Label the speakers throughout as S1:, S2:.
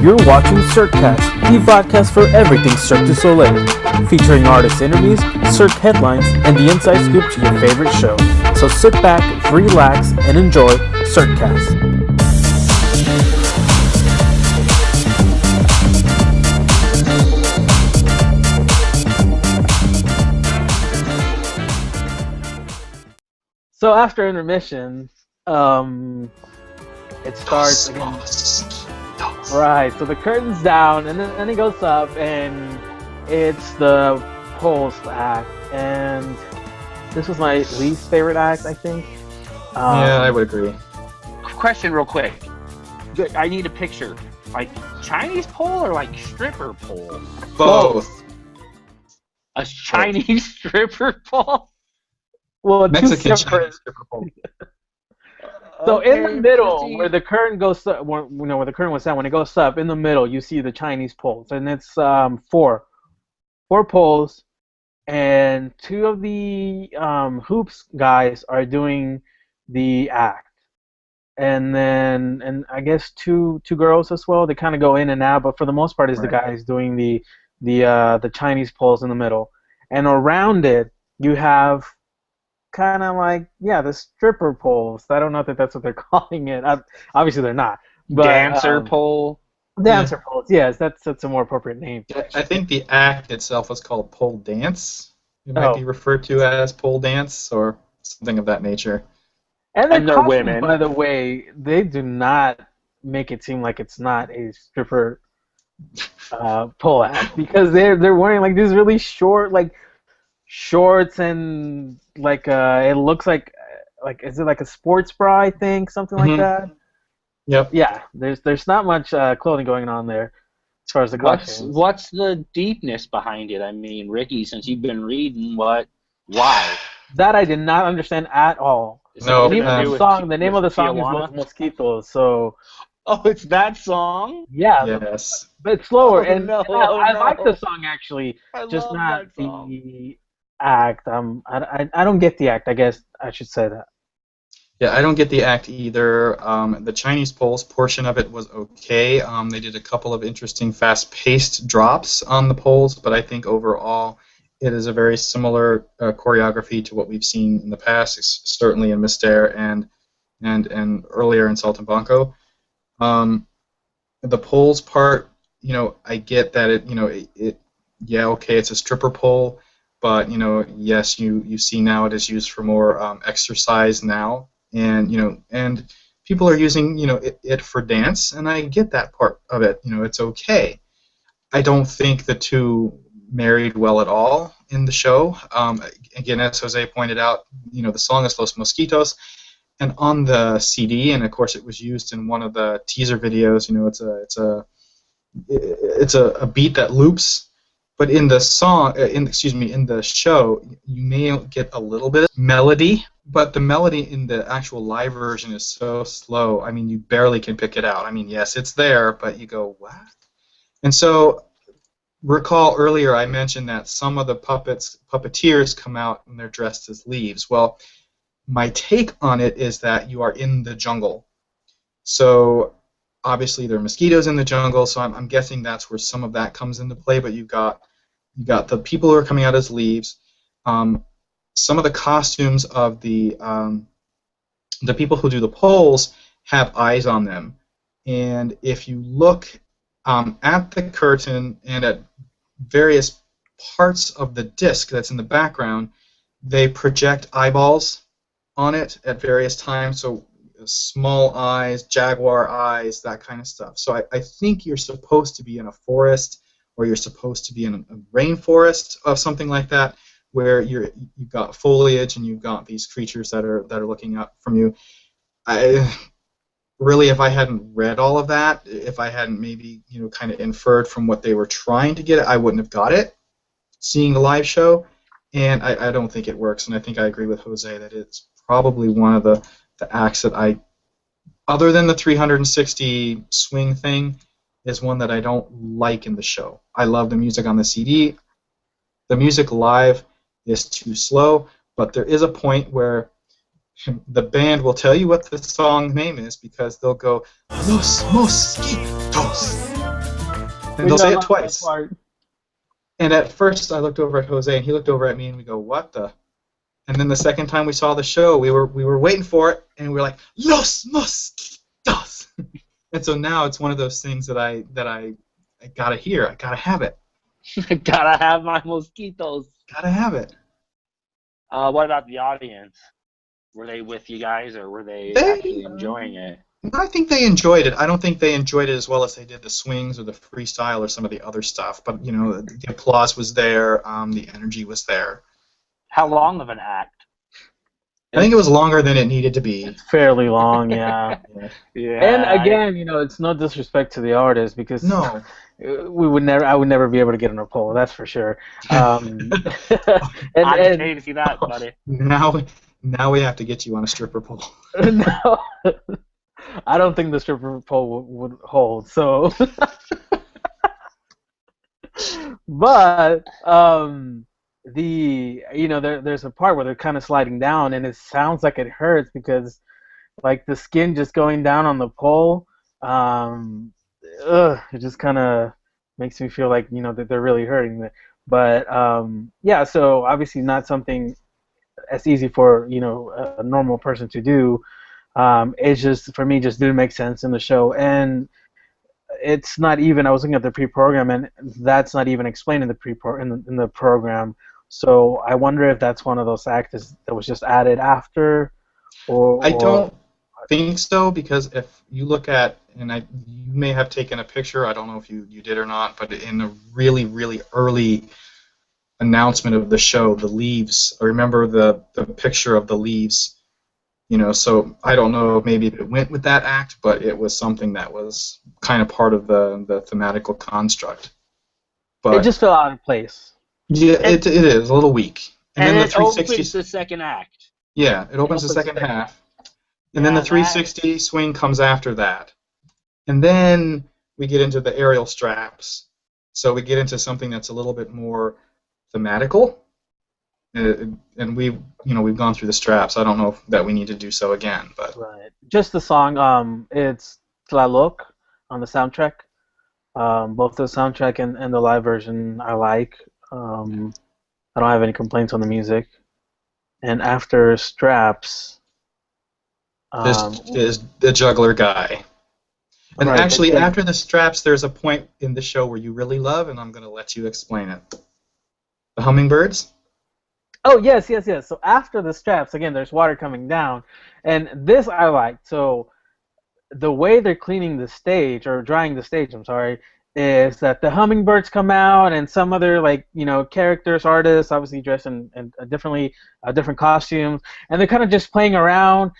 S1: You're watching CirqueCast, the podcast for everything Cirque du Soleil, featuring artist interviews, Cirque headlines, and the inside scoop to your favorite show. So sit back, relax, and enjoy CirqueCast. So after intermission, it starts again. Right, so the curtain's down, and then it goes up, and it's the Poles act, and this was my least favorite act, I think.
S2: Yeah, I would agree.
S3: Question real quick. I need a picture. Like Chinese pole or like stripper pole?
S2: Both.
S3: A Chinese stripper pole?
S1: Well,
S2: Mexican Chinese stripper pole.
S1: So in the middle, where the curtain goes up, where the curtain was down, when it goes up, in the middle, you see the Chinese poles, and it's four poles, and two of the hoops guys are doing the act, and I guess two girls as well. They kind of go in and out, but for the most part, is the guys doing the Chinese poles in the middle, and around it you have kind of like the stripper poles. I don't know if that's what they're calling it. Obviously they're not. But,
S3: dancer pole.
S1: Dancer poles. Yes, that's a more appropriate name.
S2: I think the act itself was called pole dance. It might be referred to as pole dance or something of that nature.
S1: And
S3: they're
S1: costumes,
S3: women.
S1: By the way, they do not make it seem like it's not a stripper pole act, because they're wearing like these really short shorts and it looks like is it like a sports bra, I think, something like that.
S2: Yep.
S1: Yeah, there's not much clothing going on there as far as the costumes.
S3: What's the deepness behind it? I mean, Ricky, since you've been reading, why?
S1: That I did not understand at all.
S2: No,
S1: the name of the song is Los Mosquitos, so.
S3: Oh, it's that song?
S1: Yeah.
S2: Yes.
S1: But it's slower, I like the song actually, just not the act. I don't get the act. I guess I should say that.
S2: Yeah, I don't get the act either. The Chinese poles portion of it was okay. They did a couple of interesting fast-paced drops on the poles, but I think overall it is a very similar choreography to what we've seen in the past, certainly in Mystère and earlier in Saltimbanco. The poles part, I get that it's a stripper pole. But yes, you see now it is used for more exercise now, and people are using it for dance, and I get that part of it. It's okay. I don't think the two married well at all in the show. Again, as Jose pointed out, the song is Los Mosquitos, and on the CD, and of course it was used in one of the teaser videos. It's a beat that loops. But in the in the show, you may get a little bit of melody, but the melody in the actual live version is so slow. I mean, you barely can pick it out. I mean, yes, it's there, but you go, what? And so, recall earlier I mentioned that some of the puppeteers come out and they're dressed as leaves. Well, my take on it is that you are in the jungle. So, obviously, there are mosquitoes in the jungle, so I'm guessing that's where some of that comes into play. But you got the people who are coming out as leaves. Some of the costumes of the people who do the poles have eyes on them, and if you look at the curtain and at various parts of the disc that's in the background, they project eyeballs on it at various times. So small eyes, jaguar eyes, that kind of stuff. So I think you're supposed to be in a forest, or you're supposed to be in a rainforest of something like that, where you've got foliage and you've got these creatures that are looking up from you. Really, if I hadn't read all of that, if I hadn't maybe kind of inferred from what they were trying to get, I wouldn't have got it. Seeing the live show, and I don't think it works. And I think I agree with Jose that it's probably one of the acts that other than the 360 swing thing, is one that I don't like in the show. I love the music on the CD. The music live is too slow, but there is a point where the band will tell you what the song name is, because they'll go, Los Mosquitos, And they'll say it twice. And at first, I looked over at Jose, and he looked over at me, and we go, "What the?" And then the second time we saw the show, we were waiting for it, and we were like, "Los mosquitos!" And so now it's one of those things that I gotta hear. I gotta have it.
S3: Gotta have my mosquitoes.
S2: Gotta have it.
S3: What about the audience? Were they with you guys, or were they actually enjoying it?
S2: I think they enjoyed it. I don't think they enjoyed it as well as they did the swings or the freestyle or some of the other stuff. But the applause was there. The energy was there.
S3: How long of an act?
S2: I think it was longer than it needed to be.
S1: It's fairly long, yeah.
S3: Yeah.
S1: And again, it's no disrespect to the artist because
S2: no,
S1: I would never be able to get on a pole. That's for sure.
S3: I'm paid to see that, buddy.
S2: Now we have to get you on a stripper pole.
S1: No, I don't think the stripper pole would hold. So, but there's a part where they're kind of sliding down, and it sounds like it hurts because, like, the skin just going down on the pole. It just kind of makes me feel like that they're really hurting. But yeah, so obviously not something as easy for a normal person to do. It's just, for me, just didn't make sense in the show, and it's not even. I was looking at the pre-program, and that's not even explained in the in the program. So I wonder if that's one of those acts that was just added after, or
S2: I don't think so, because if you look at, and you may have taken a picture. I don't know if you did or not, but in a really, really early announcement of the show, the leaves. I remember the picture of the leaves. So I don't know maybe if it went with that act, but it was something that was kind of part of the thematical construct. But
S1: it just fell out of place.
S2: Yeah, it is a little weak.
S3: And
S2: then
S3: it
S2: the 360
S3: opens the second act.
S2: Yeah, it opens the second half. And then the 360 swing comes after that. And then we get into the aerial straps. So we get into something that's a little bit more thematical. And we've gone through the straps. I don't know that we need to do so again, but
S1: right. Just the song. It's Tlaloc on the soundtrack. Both the soundtrack and the live version I like. I don't have any complaints on the music. And after straps,
S2: is the juggler guy. And
S1: right,
S2: actually, after the straps, there's a point in the show where you really love, and I'm going to let you explain it. The hummingbirds?
S1: Oh, yes. So after the straps, again, there's water coming down. And this I liked. So the way they're cleaning the stage, or drying the stage, I'm sorry, is that the hummingbirds come out and some other, characters, artists, obviously dressed in different costumes, and they're kind of just playing around.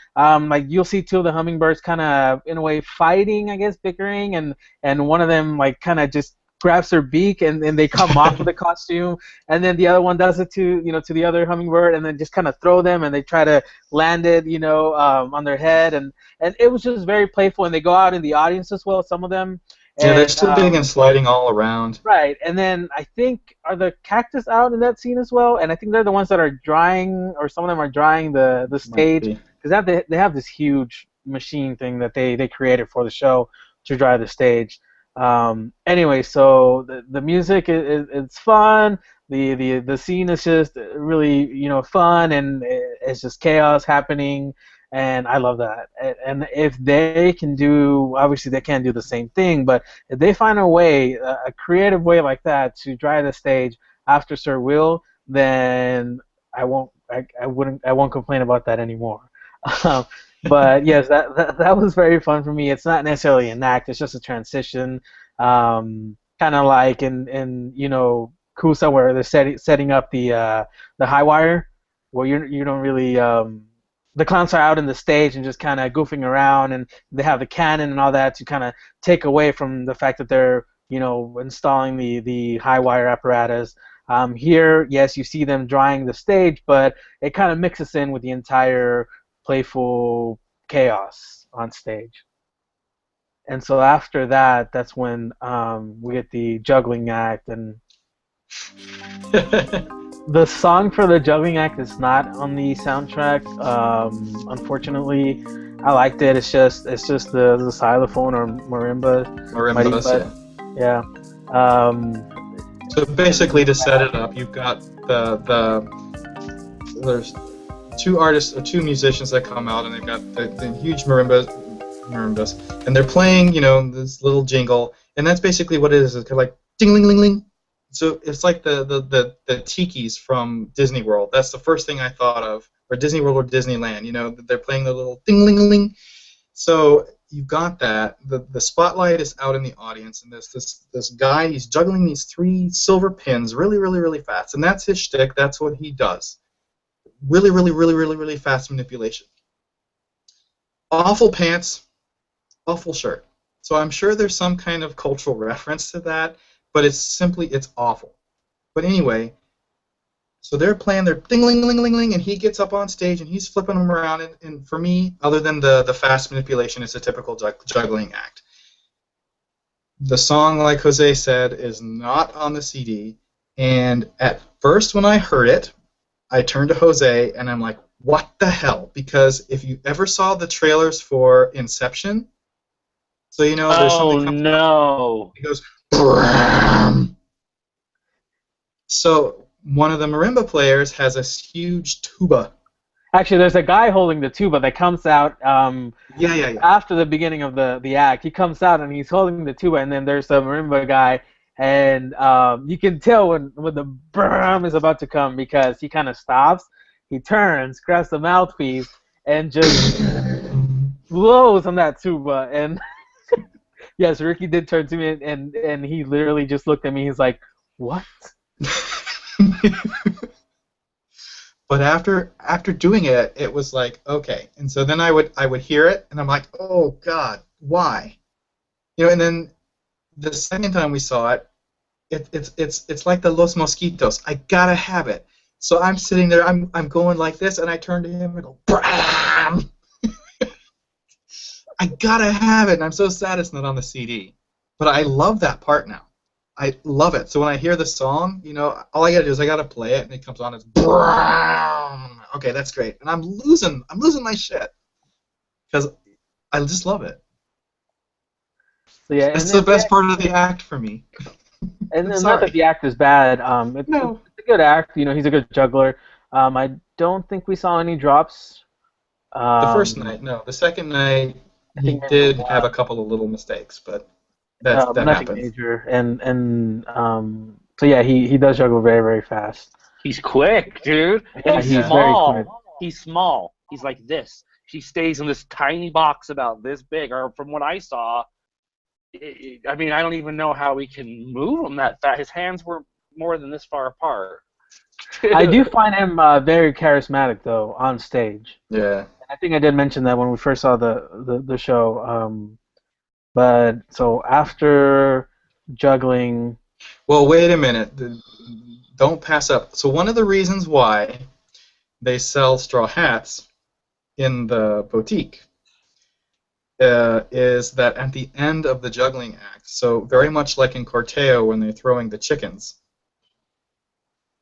S1: You'll see two of the hummingbirds kind of, in a way, fighting, I guess, bickering, and one of them, kind of just grabs their beak and they come off of the costume, and then the other one does it to the other hummingbird, and then just kind of throw them, and they try to land it on their head, and it was just very playful, and they go out in the audience as well, some of them.
S2: Yeah, they're slipping and sliding all around.
S1: Right, and then I think, are the cactus out in that scene as well? And I think they're the ones that are drying, or some of them are drying the stage, because they have this huge machine thing that they created for the show to dry the stage. Anyway, so the music it's fun. The scene is just really fun, and it's just chaos happening, and I love that. And if they can do, obviously they can't do the same thing, but if they find a way, a creative way like that to dry the stage after Sir Will, then I won't complain about that anymore. But yes, that was very fun for me. It's not necessarily an act; it's just a transition, kind of like in Kusa, where they're setting up the high wire, where you don't really the clowns are out in the stage and just kind of goofing around, and they have the cannon and all that to kind of take away from the fact that they're installing the high wire apparatus. Here, yes, you see them drying the stage, but it kind of mixes in with the entire playful chaos on stage. And so after that, that's when we get the juggling act, and the song for the juggling act is not on the soundtrack. Unfortunately, I liked it. It's just the xylophone or marimbas.
S2: Marimbas,
S1: yeah.
S2: So basically, to set it up, you've got there's two artists or two musicians that come out, and they've got the huge marimbas, and they're playing, this little jingle, and that's basically what it is. It's kind of like ding ling ling ling. So it's like the tikis from Disney World. That's the first thing I thought of, or Disney World or Disneyland. They're playing the little ding ling ling. So you've got that. The spotlight is out in the audience, and this guy, he's juggling these 3 silver pins really, really, really fast, and that's his shtick. That's what he does. Really, really, really, really, really fast manipulation. Awful pants, awful shirt. So I'm sure there's some kind of cultural reference to that, but it's awful. But anyway, so they're playing their ding-ling-ling-ling-ling, and he gets up on stage, and he's flipping them around, and for me, other than the fast manipulation, it's a typical juggling act. The song, like Jose said, is not on the CD, and at first when I heard it, I turned to Jose, and I'm like, what the hell? Because if you ever saw the trailers for Inception, so there's something coming out, he goes, Bram. So one of the marimba players has a huge tuba.
S1: Actually, there's a guy holding the tuba that comes out after the beginning of the act. He comes out and he's holding the tuba, and then there's a marimba guy, and you can tell when the bram is about to come because he kind of stops, he turns, grabs the mouthpiece, and just blows on that tuba. And yes, Ricky did turn to me, and he literally just looked at me. He's like, "What?"
S2: But after doing it, it was like, okay. And so then I would hear it, and I'm like, oh God, why? And then the second time we saw it, it's like the Los Mosquitos. I gotta have it. So I'm sitting there, I'm going like this, and I turn to him and go, Bram! I gotta have it, and I'm so sad it's not on the CD. But I love that part now. I love it. So when I hear the song, all I gotta do is I gotta play it, and it comes on as Bram! Okay, that's great. And I'm losing my shit because I just love it.
S1: So yeah,
S2: it's the best part of the act for me.
S1: And then not that the act is bad. It's a good act. He's a good juggler. I don't think we saw any drops.
S2: The first night, no. The second night, he did have a couple of little mistakes, but that happens.
S1: Major. So yeah, he does juggle very, very fast.
S3: He's quick, dude. And he's small. Very quick. He's small. He's like this. He stays in this tiny box about this big, or from what I saw. I don't even know how he can move him that fast. His hands were more than this far apart.
S1: I do find him very charismatic, though, on stage.
S2: Yeah.
S1: I think I did mention that when we first saw the show. But so after juggling.
S2: Well, wait a minute. Don't pass up. So one of the reasons why they sell straw hats in the boutique is that at the end of the juggling act, so very much like in Corteo when they're throwing the chickens,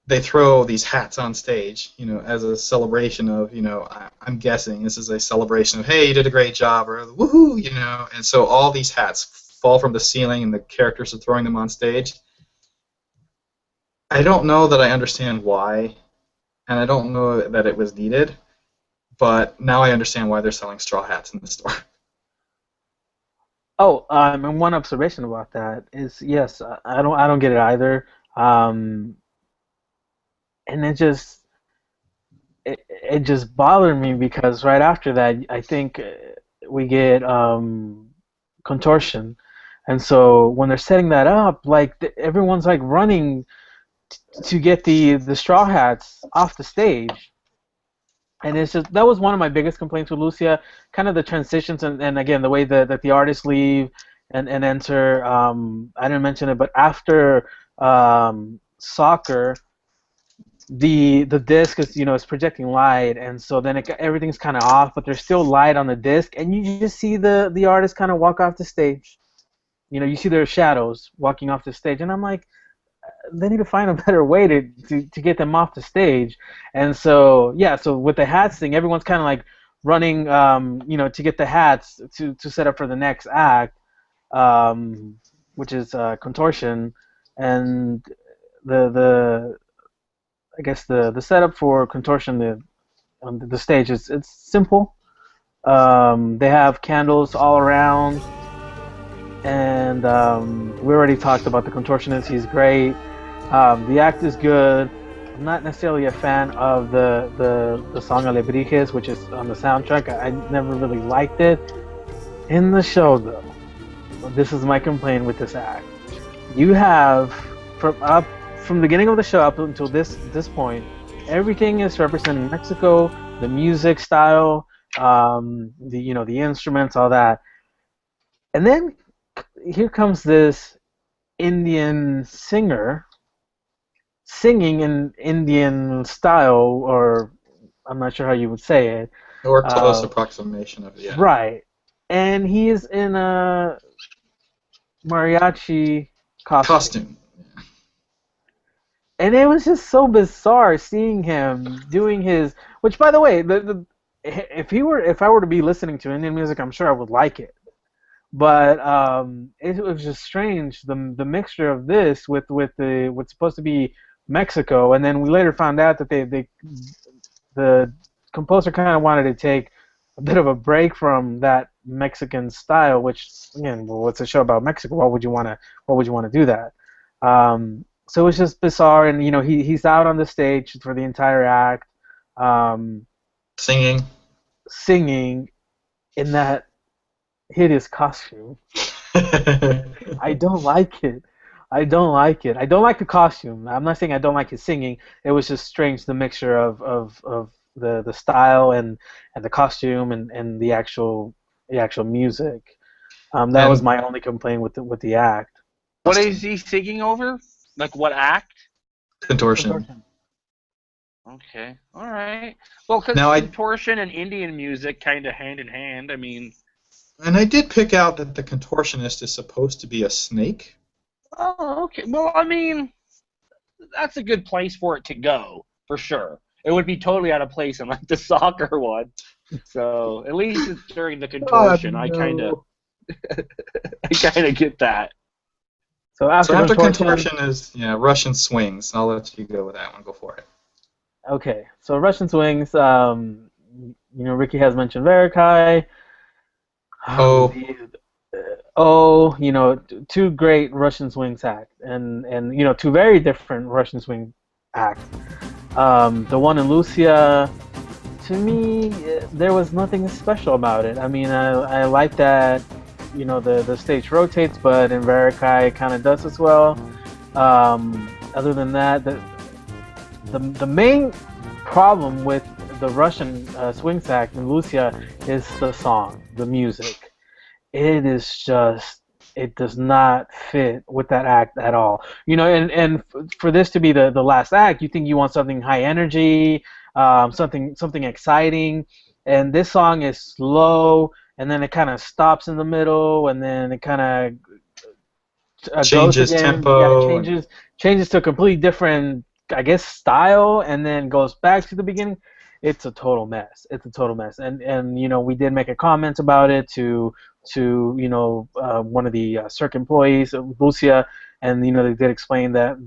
S2: they throw these hats on stage, as a celebration of, I'm guessing this is a celebration of, hey, you did a great job, or woohoo, and so all these hats fall from the ceiling and the characters are throwing them on stage. I don't know that I understand why, and I don't know that it was needed, but now I understand why they're selling straw hats in the store.
S1: Oh, and one observation about that is, yes, I don't get it either. And it just bothered me because right after that, I think we get Contortion, and so when they're setting that up, like everyone's like running to get the straw hats off the stage. And it's just, that was one of my biggest complaints with Luzia, kind of the transitions and again the way that the artists leave and enter. I didn't mention it, but after soccer, the disc is is projecting light, and so then everything's kind of off, but there's still light on the disc, and you just see the artists kind of walk off the stage. You see their shadows walking off the stage, and I'm like, they need to find a better way to get them off the stage. And so yeah, so with the hats thing, everyone's kind of like running to get the hats to set up for the next act. which is Contortion, and the I guess the setup for Contortion, the stage is it's simple. They have candles all around, and we already talked about the contortionist. He's great. The act is good. I'm not necessarily a fan of the song Alebrijes, which is on the soundtrack. I never really liked it. In the show, though, this is my complaint with this act. You have from the beginning of the show up until this point, everything is representing Mexico, the music style, the instruments, all that, and then here comes this Indian singer singing in Indian style, or I'm not sure how you would say it.
S2: Or close approximation of it, yeah.
S1: Right. And he is in a mariachi costume. And it was just so bizarre seeing him doing his. Which, by the way, if I were to be listening to Indian music, I'm sure I would like it. But it was just strange the mixture of this with what's supposed to be Mexico, and then we later found out that the composer kind of wanted to take a bit of a break from that Mexican style, which again, well, it's a show about Mexico. Why would you want to do that? So it was just bizarre, and he's out on the stage for the entire act,
S2: singing
S1: in that hideous costume. I don't like it. I don't like the costume. I'm not saying I don't like his singing. It was just strange, the mixture of the style and the costume and the actual music. That was my only complaint with the act.
S3: What is he singing over? Like what act?
S2: Contortion.
S3: Okay, all right. Well, because Contortion and Indian music kind of hand in hand. I mean.
S2: And I did pick out that the contortionist is supposed to be a snake.
S3: Oh, okay. Well, I mean, that's a good place for it to go, for sure. It would be totally out of place in like the soccer one. So at least during the contortion, I kind of get that.
S2: So after contortion is Russian swings. I'll let you go with that one. Go for it.
S1: Okay, so Russian swings. Ricky has mentioned Verikai. Two great Russian swings acts, and two very different Russian swing acts. The one in Luzia, to me, there was nothing special about it. I mean, I like that, the stage rotates, but in Verikai it kind of does as well. Other than that, the main problem with the Russian swings act in Luzia is the song, the music. It is just, it does not fit with that act at all. And for this to be the last act, you think you want something high energy, something exciting, and this song is slow, and then it kind of stops in the middle, and then it kind of
S2: changes
S1: goes again.
S2: Tempo.
S1: Yeah, changes to a completely different, I guess, style, and then goes back to the beginning. It's a total mess. And we did make a comment about it to one of the Cirque employees, Luzia, and they did explain that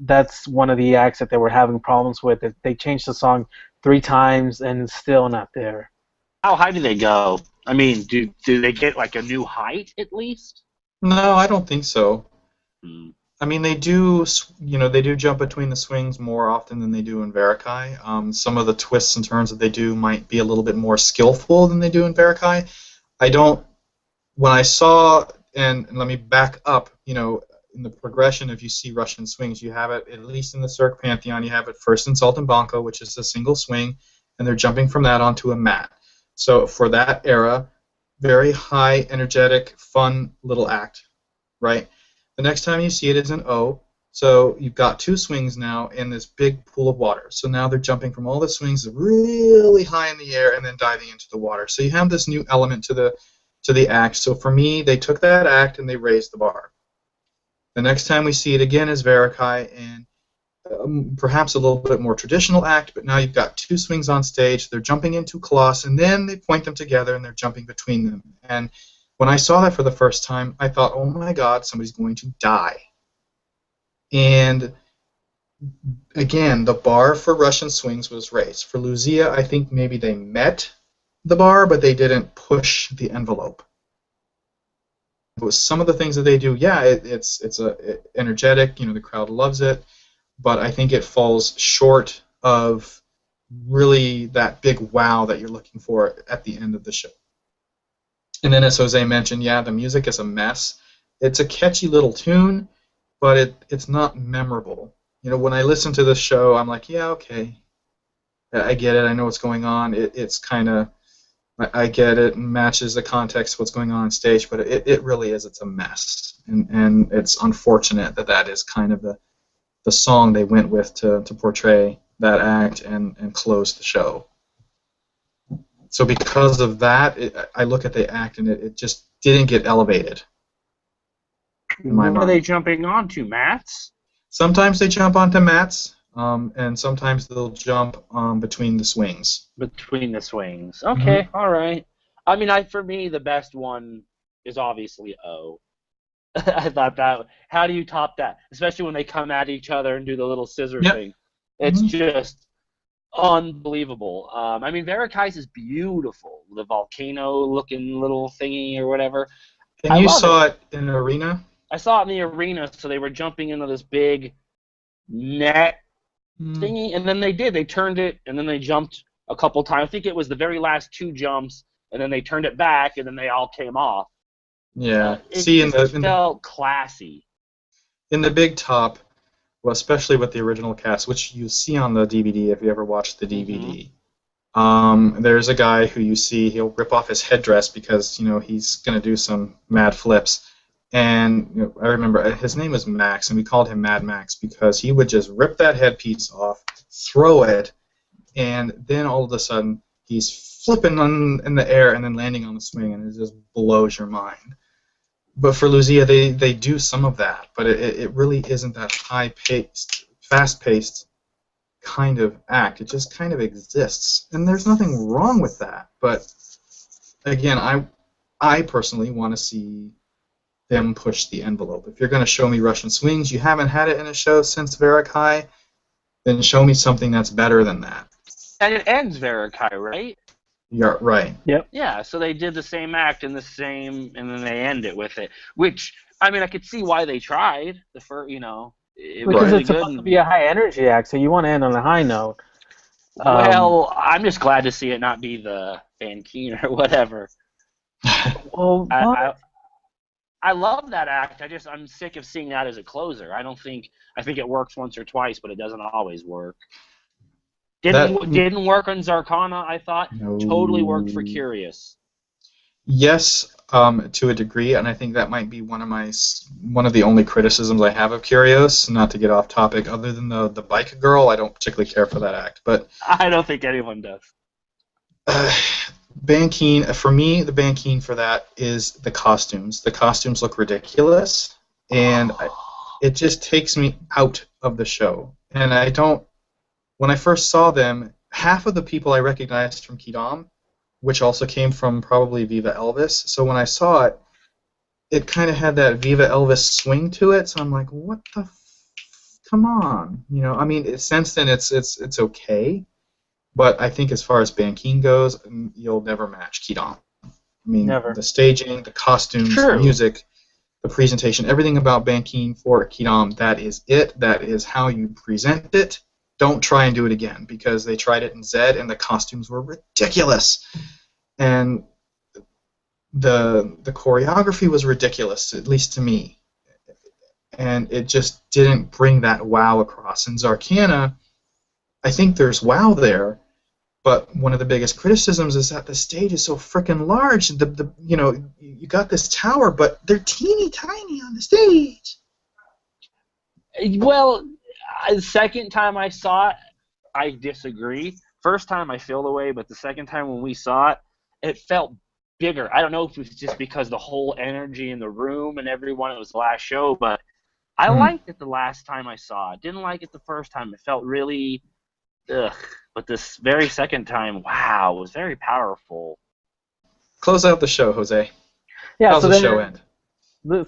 S1: that's one of the acts that they were having problems with. That they changed the song 3 times and it's still not there.
S3: How high do they go? I mean, do they get like a new height at least?
S2: No, I don't think so. I mean, they do jump between the swings more often than they do in Verikai. Some of the twists and turns that they do might be a little bit more skillful than they do in Verikai. When I saw, and let me back up, in the progression, if you see Russian swings, you have it, at least in the Cirque Pantheon, you have it first in Saltimbanco, which is a single swing, and they're jumping from that onto a mat. So for that era, very high, energetic, fun little act, right? The next time you see it is an O, so you've got 2 swings now in this big pool of water. So now they're jumping from all the swings really high in the air and then diving into the water. So you have this new element to the act. So for me, they took that act and they raised the bar. The next time we see it again is Verikai, and perhaps a little bit more traditional act, but now you've got 2 swings on stage, they're jumping into Colossus, and then they point them together and they're jumping between them. And When I saw that for the first time, I thought, oh my God, somebody's going to die. And again, the bar for Russian swings was raised. For Luzia, I think maybe they met the bar, but they didn't push the envelope. It was some of the things that they do, yeah, it's energetic, the crowd loves it, but I think it falls short of really that big wow that you're looking for at the end of the show. And then, as Jose mentioned, yeah, the music is a mess. It's a catchy little tune, but it's not memorable. When I listen to this show, I'm like, yeah, okay, I get it. I know what's going on. It's kind of, I get it, and matches the context of what's going on stage, but it really is. It's a mess, and it's unfortunate that is kind of the song they went with to portray that act and close the show. So because of that, I look at the act and it just didn't get elevated.
S3: What are they jumping onto, mats?
S2: Sometimes they jump onto mats, and sometimes they'll jump between the swings.
S3: Between the swings. Okay, all right. I mean, for me, the best one is obviously O. I thought that. How do you top that? Especially when they come at each other and do the little scissor thing. It's just unbelievable. I mean, Veracai's is beautiful. The volcano-looking little thingy or whatever.
S2: And you saw it in the arena?
S3: I saw it in the arena, so they were jumping into this big net thingy, and then they turned it, and then they jumped a couple times. I think it was the very last two jumps, and then they turned it back, and then they all came off.
S2: Yeah.
S3: It felt classy.
S2: In the big top, well, especially with the original cast, which you see on the DVD if you ever watched the DVD. There's a guy who you see, he'll rip off his headdress because he's going to do some mad flips. And I remember his name was Max, and we called him Mad Max because he would just rip that headpiece off, throw it, and then all of a sudden he's flipping in the air and then landing on the swing, and it just blows your mind. But for Luzia, they do some of that, but it really isn't that high-paced, fast-paced kind of act. It just kind of exists, and there's nothing wrong with that. But again, I personally want to see them push the envelope. If you're going to show me Russian swings, you haven't had it in a show since Veracai, then show me something that's better than that.
S3: And it ends Veracai, right?
S2: Yeah, right.
S1: Yep.
S3: Yeah, so they did the same act and then they end it with it. Which, I mean, I could see why they tried. It
S1: because
S3: was really
S1: it's supposed to be a high energy act, so you want to end on a high note.
S3: Well, I'm just glad to see it not be the Van Keen or whatever.
S1: Well,
S3: I love that act. I'm sick of seeing that as a closer. I think it works once or twice, but it doesn't always work. Didn't work on Zarkana, I thought.
S2: No.
S3: Totally worked for Curious.
S2: Yes, to a degree, and I think that might be one of the only criticisms I have of Curious. Not to get off topic, other than the bike girl, I don't particularly care for that act. But
S3: I don't think anyone does.
S2: Bankeen, for me, the Bankeen for that is the costumes. The costumes look ridiculous, and it just takes me out of the show. And I don't. When I first saw them, half of the people I recognized from Kidam, which also came from probably Viva Elvis. So when I saw it, it kind of had that Viva Elvis swing to it. So I'm like, what the? Come on, I mean, since then it's okay. But I think as far as Bankeen goes, you'll never match Kidam. I mean,
S1: never.
S2: The staging, the costumes, the music, the presentation, everything about Bankeen for Kidam, that is it. That is how you present it. Don't try and do it again, because they tried it in Zed and the costumes were ridiculous. And the choreography was ridiculous, at least to me. And it just didn't bring that wow across. In Zarkana, I think there's wow there, but one of the biggest criticisms is that the stage is so freaking large. You got this tower, but they're teeny tiny on the stage.
S3: Well, the second time I saw it, I disagree. First time I feel the way, but the second time when we saw it, it felt bigger. I don't know if it was just because the whole energy in the room and everyone, it was the last show, but I liked it the last time I saw it. Didn't like it the first time. It felt really, but this very second time, wow, it was very powerful.
S2: Close out the show, Jose.
S1: Yeah.
S2: How's
S1: So
S2: the
S1: then,
S2: show end?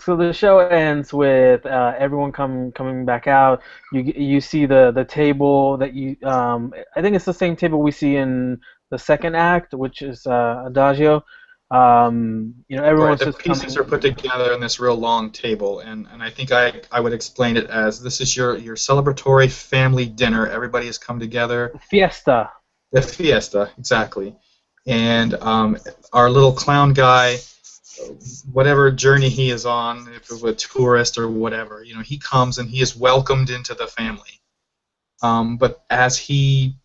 S1: so the show ends with everyone coming back out. You see the table that you I think it's the same table we see in the second act, which is Adagio.
S2: Right,
S1: Everyone's
S2: the
S1: just
S2: pieces
S1: coming.
S2: are put together in this real long table, and I think I would explain it as this is your celebratory family dinner. Everybody has come together.
S1: Fiesta.
S2: The fiesta, exactly. And our little clown guy, whatever journey he is on, if it's a tourist or whatever, he comes and he is welcomed into the family. But as he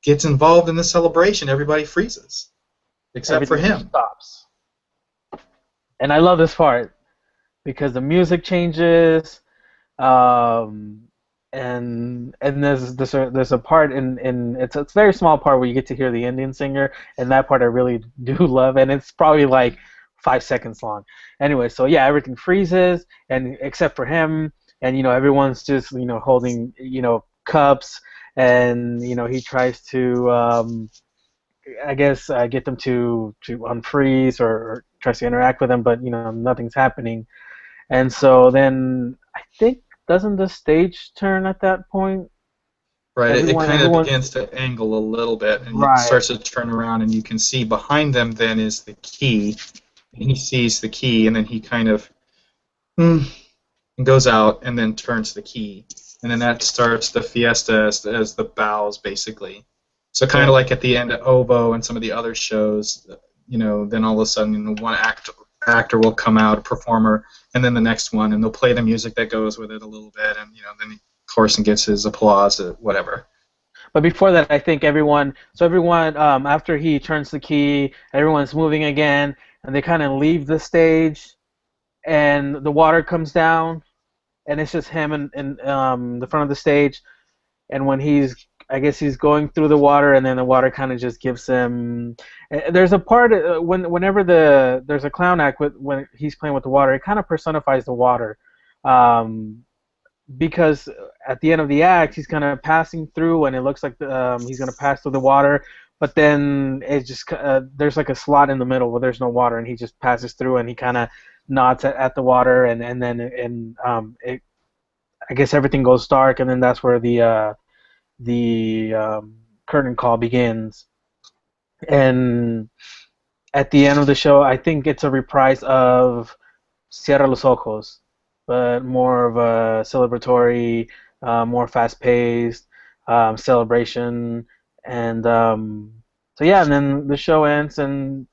S2: gets involved in the celebration, everybody freezes, except for
S1: Everything
S2: him.
S1: stops. And I love this part because the music changes. Um, and there's a part in it's a very small part where you get to hear the Indian singer, and that part I really do love, and it's probably like 5 seconds long. Anyway, so yeah, everything freezes, and except for him, and everyone's just holding cups, and he tries to I guess get them to unfreeze or tries to interact with them, but nothing's happening. And so then I think doesn't the stage turn at that point?
S2: Right, it kind of
S1: Everyone,
S2: begins to angle a little bit, and it
S1: right.
S2: starts to turn around, and you can see behind them then is the key. And he sees the key, and then he kind of and goes out, and then turns the key, and then that starts the fiesta as the bows, basically. So kind of like at the end of Ovo and some of the other shows, then all of a sudden one actor will come out, a performer, and then the next one, and they'll play the music that goes with it a little bit, and then Corson gets his applause, whatever.
S1: But before that, I think everyone, after he turns the key, everyone's moving again, and they kind of leave the stage, and the water comes down, and it's just him in the front of the stage, and I guess he's going through the water, and then the water kind of just gives him. There's a part whenever there's a clown act when he's playing with the water, it kind of personifies the water, because at the end of the act he's kind of passing through, and it looks like he's gonna pass through the water, but then it just there's like a slot in the middle where there's no water, and he just passes through, and he kind of nods at the water, and then I guess everything goes dark, and then that's where the curtain call begins. And at the end of the show, I think it's a reprise of Cierra los Ojos, but more of a celebratory, more fast-paced celebration. And so yeah, and then the show ends, and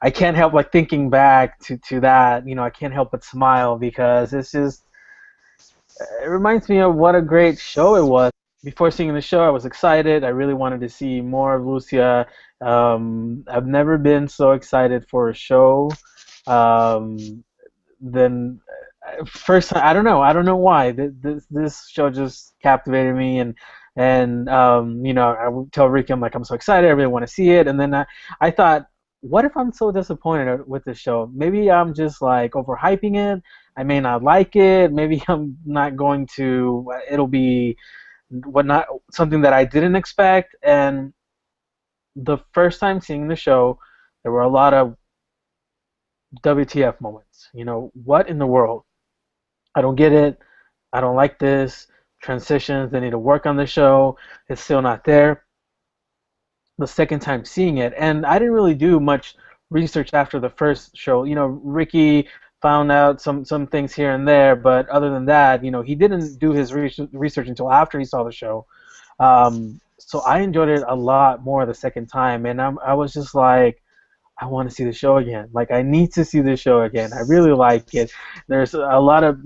S1: I can't help like thinking back to that. I can't help but smile because it reminds me of what a great show it was. Before seeing the show, I was excited. I really wanted to see more of Lucia. I've never been so excited for a show. Then first time, I don't know why. This show just captivated me, and I would tell Ricky, I'm like, I'm so excited. I really want to see it. And then I thought, what if I'm so disappointed with the show? Maybe I'm just like overhyping it. I may not like it. Maybe I'm not going to. It'll be not something that I didn't expect. And the first time seeing the show, there were a lot of WTF moments. What in the world? I don't get it. I don't like this. Transitions, they need to work on the show. It's still not there. The second time seeing it, and I didn't really do much research after the first show. Ricky found out some things here and there, but other than that, he didn't do his research until after he saw the show. So I enjoyed it a lot more the second time, and I was just like, I want to see the show again. Like, I need to see the show again. I really like it. There's a lot of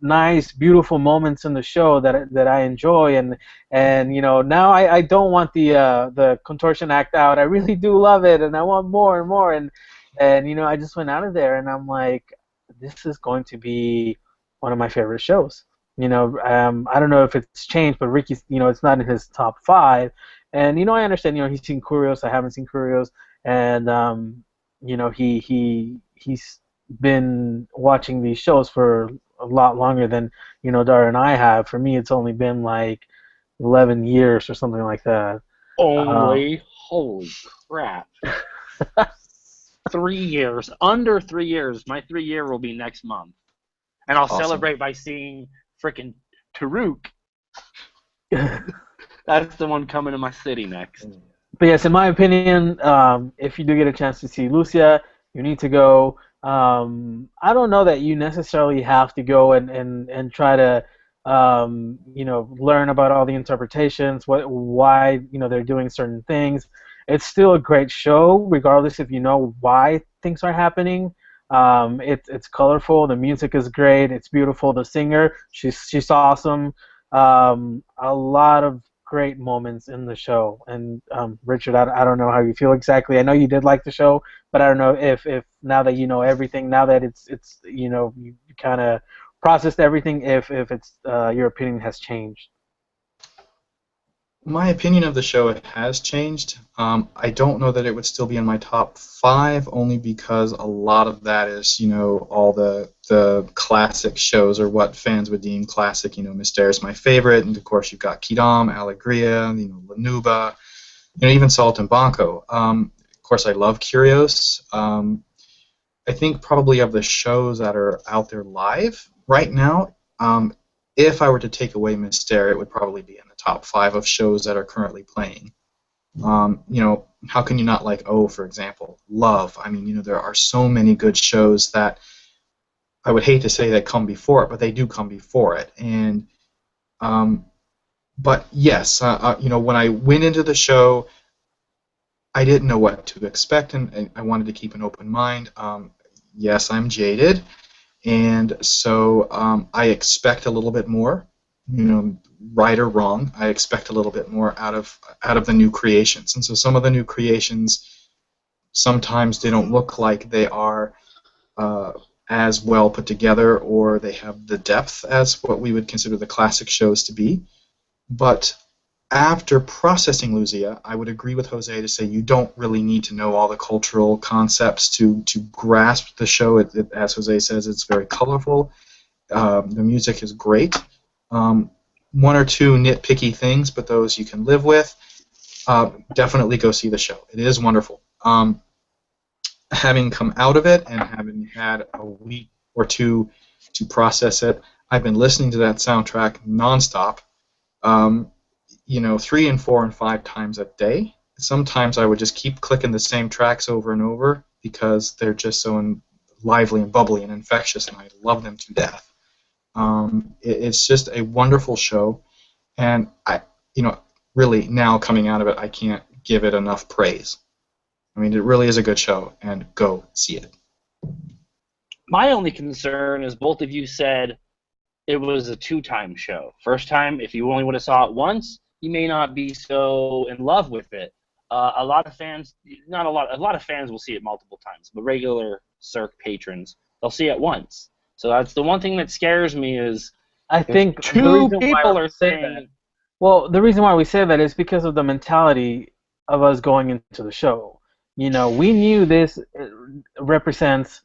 S1: nice, beautiful moments in the show that I enjoy, and now I don't want the contortion act out. I really do love it, and I want more and more. And I just went out of there, and I'm like, this is going to be one of my favorite shows. I don't know if it's changed, but Ricky's, it's not in his top 5. And I understand, he's seen Curios. I haven't seen Curios. And he's been watching these shows for a lot longer than Dara and I have. For me, it's only been like 11 years or something like that.
S3: Only, holy crap! 3 years. Under 3 years. My 3-year will be next month. And I'll celebrate by seeing frickin' Taruk. That's the one coming to my city next.
S1: But yes, in my opinion, if you do get a chance to see Luzia, you need to go. I don't know that you necessarily have to go and try to learn about all the interpretations, why they're doing certain things. It's still a great show, regardless if you know why things are happening. It's colorful. The music is great. It's beautiful. The singer, she's awesome. A lot of great moments in the show. And Richard, I don't know how you feel exactly. I know you did like the show, but I don't know if now that you know everything, now that it's you kind of processed everything, if it's your opinion has changed.
S2: My opinion of the show has changed. I don't know that it would still be in my top 5, only because a lot of that is, all the classic shows, or what fans would deem classic. Mystère is my favorite, and of course you've got Quidam, Alegria, La Nuba, even Saltimbanco. Of course I love Curios. I think probably of the shows that are out there live right now, if I were to take away Mystère, it would probably be in the top 5 of shows that are currently playing. How can you not like O, for example? Love. I mean, there are so many good shows that I would hate to say that come before it, but they do come before it. And, but yes, when I went into the show, I didn't know what to expect, and I wanted to keep an open mind. Yes, I'm jaded. And so I expect a little bit more, right or wrong. I expect a little bit more out of the new creations. And so some of the new creations, sometimes they don't look like they are as well put together, or they have the depth as what we would consider the classic shows to be. But after processing Luzia, I would agree with Jose to say you don't really need to know all the cultural concepts to grasp the show. As Jose says, it's very colorful. The music is great. One or two nitpicky things, but those you can live with. Definitely go see the show. It is wonderful. Having come out of it and having had a week or two to process it, I've been listening to that soundtrack nonstop. 3 and 4 and 5 times a day. Sometimes I would just keep clicking the same tracks over and over because they're just so lively and bubbly and infectious, and I love them to death. It's just a wonderful show, and really now coming out of it, I can't give it enough praise. I mean, it really is a good show, and go see it.
S3: My only concern is both of you said it was a 2-time show. First time, if you only would have saw it once, you may not be so in love with it. A lot of fans will see it multiple times, but regular Cirque patrons, they'll see it once. So that's the one thing that scares me is
S1: I think
S3: 2 people are saying
S1: that. Well, the reason why we say that is because of the mentality of us going into the show. We knew this represents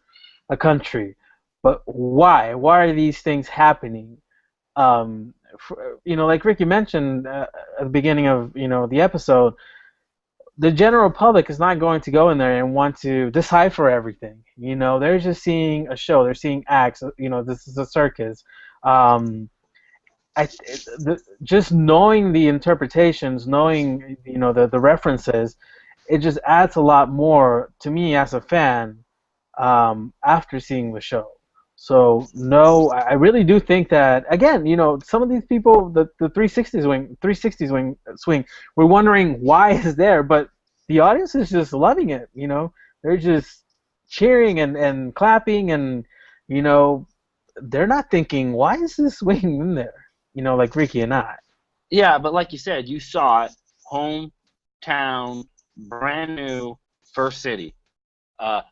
S1: a country, but why? Why are these things happening? Like Ricky mentioned at the beginning of the episode, the general public is not going to go in there and want to decipher everything. They're just seeing a show. They're seeing acts. This is a circus. Just knowing the interpretations, knowing the references, it just adds a lot more to me as a fan after seeing the show. So no, I really do think that again, some of these people, the 360 swing, we're wondering why it's there, but the audience is just loving it. They're just cheering and clapping, and they're not thinking why is this swing in there. Like Ricky and I.
S3: Yeah, but like you said, you saw it, hometown, brand new, first city.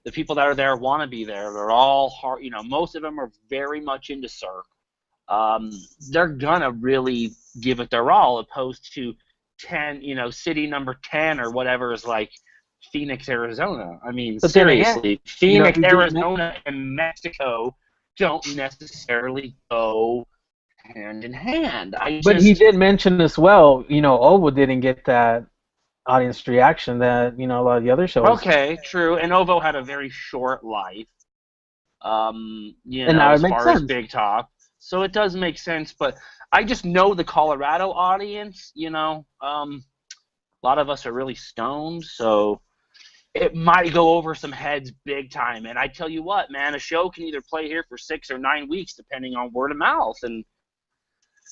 S3: The people that are there want to be there. They're all hard. Most of them are very much into Cirque. They're gonna really give it their all, opposed to 10. City number 10 or whatever is like Phoenix, Arizona. I mean, but seriously, Phoenix, Arizona, and Mexico don't necessarily go hand in hand.
S1: But he did mention as well. Ovo didn't get that audience reaction that a lot of the other shows.
S3: Okay, true. And OVO had a very short life.
S1: And now
S3: as
S1: it makes
S3: far as
S1: sense.
S3: Big Top, so it does make sense. But I just know the Colorado audience. A lot of us are really stoned, so it might go over some heads big time. And I tell you what, man, a show can either play here for 6 or 9 weeks, depending on word of mouth. And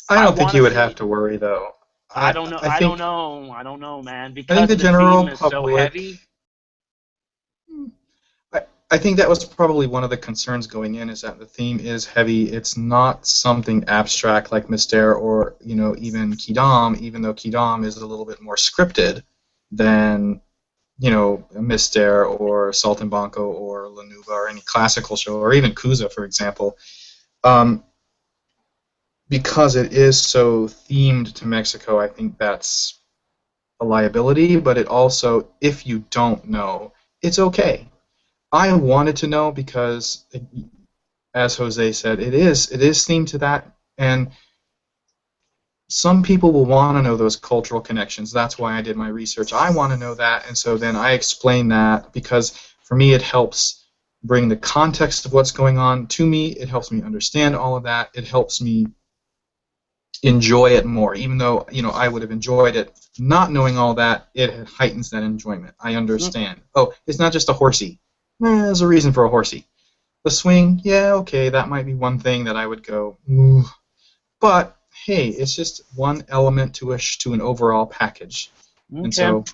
S2: I don't think you would have to worry, though.
S3: I don't know. I don't know, man. Because
S2: I think the general
S3: theme is
S2: public,
S3: so heavy.
S2: I think that was probably one of the concerns going in, is that the theme is heavy. It's not something abstract like Mystère or even Quidam, even though Quidam is a little bit more scripted than Mystère or Saltimbanco or La Nuba or any classical show, or even Cusa, for example. Because it is so themed to Mexico, I think that's a liability, but it also, if you don't know, it's okay. I wanted to know because, as Jose said, it is themed to that, and some people will want to know those cultural connections. That's why I did my research. I want to know that, and so then I explain that, because for me it helps bring the context of what's going on to me. It helps me understand all of that. It helps me enjoy it more, even though I would have enjoyed it not knowing all that. It heightens that enjoyment. I understand. Oh, it's not just a horsey. There's a reason for a horsey. The swing, yeah, okay, that might be one thing that I would go, ooh. But hey, it's just one element to an overall package. Okay. And so,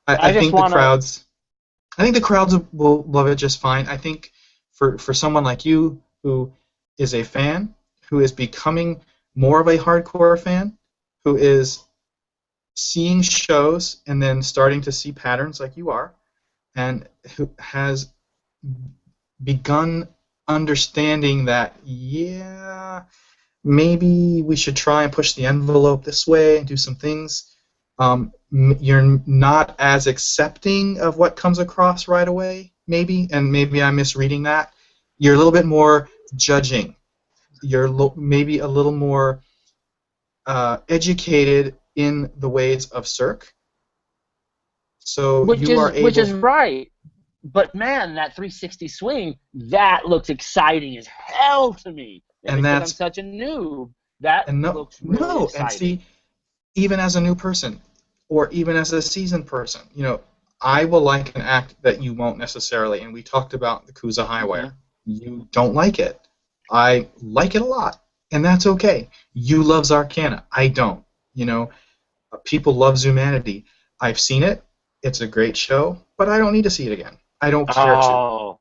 S2: I think the crowds will love it just fine. I think for someone like you who is a fan, who is becoming more of a hardcore fan, who is seeing shows and then starting to see patterns like you are, and who has begun understanding that, yeah, maybe we should try and push the envelope this way and do some things. You're not as accepting of what comes across right away, maybe, and maybe I'm misreading that. You're a little bit more judging. You're maybe a little more educated in the ways of Cirque. So
S3: which is right. But man, that 360 swing, that looks exciting as hell to me. And because I'm such a noob, that looks really exciting.
S2: And see, even as a new person, or even as a seasoned person, I will like an act that you won't necessarily. And we talked about the Cusa High Wire. You don't like it. I like it a lot, and that's okay. You love Zarkana. I don't. People love Zumanity. I've seen it. It's a great show, but I don't need to see it again. I don't care to.
S3: Oh,